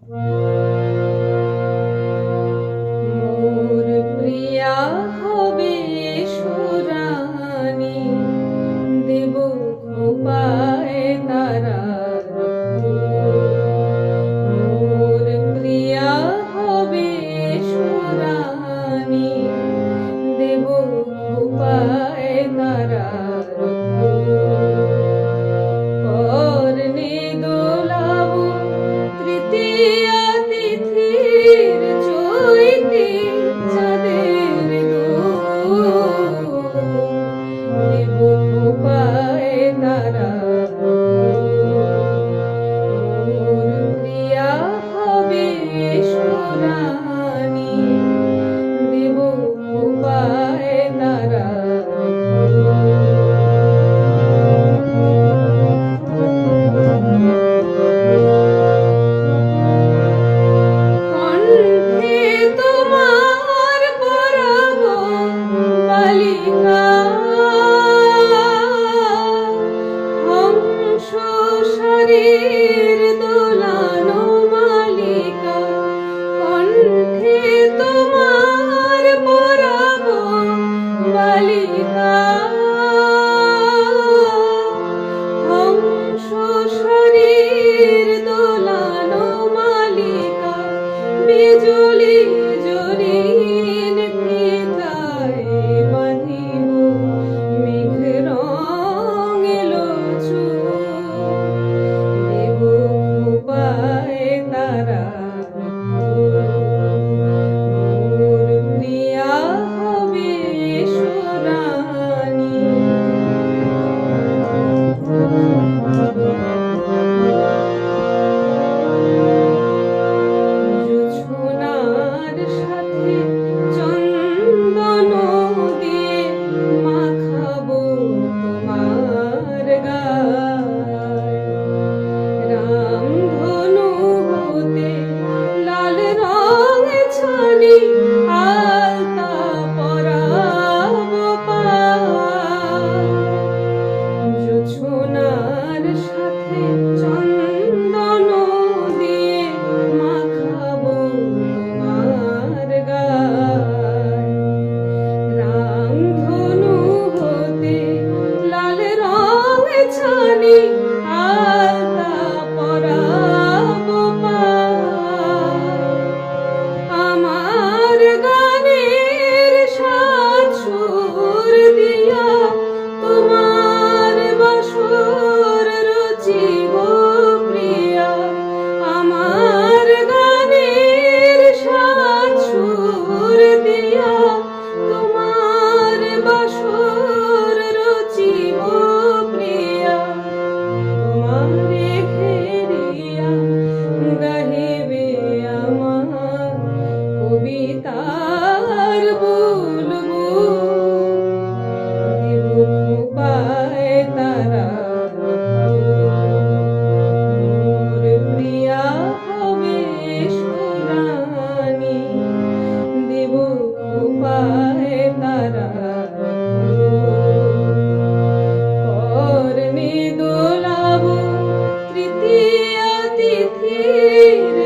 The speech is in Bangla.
মোর প্রিয়া হবে সুরানী, দেব খোপায় তারার মোর প্রিয়া হবে সুরানী, দেব খোপায় তারার কর্ণে দোলাব তৃতীয়া তিথির চৈতি চাঁদের দোল, দেব খোপায় তারার মোর প্রিয়া হবে সুরানী, দেব খোপায় তারার কণ্ঠে তোমার পরাব বালিকা, হংস শরীর দোলানো মালিকা। কণ্ঠে তোমার পরাব বালিকা, হংস শরীর দোলানো মালিকা। বিজুলি জরিন ফিতায় বাঁধিব, মেঘ রঙিলো চুল, দেব খোপায় তারার মোর প্রিয়া হবে সুরানী। জোছনার সাথে চন্দন দিয়ে মাখাবো তোমার গায়, রামধনু হতে লাল রং ছানি আলতা পরাবো পায়। জোছনার সাথে চন্দন দিয়ে মাখাবো তোমার গায়, রামধনু হতে লাল রং ছানি আলতা পরাবো পায়। আমার গানের সাত সুর দিয়া তোমার বাসর রচিব প্রিয়া। আমার গানের সাত সুর দিয়া তোমার বাসর রচিব প্রিয়া। তোমারে ঘেরিয়া গাহিবে আমার কবিতার বুলবুল, দেব খোপায় তারার মোর প্রিয়া হবে সুরানী, দেব খোপায় তারার কর্ণে দোলাব তৃতীয়া তিথির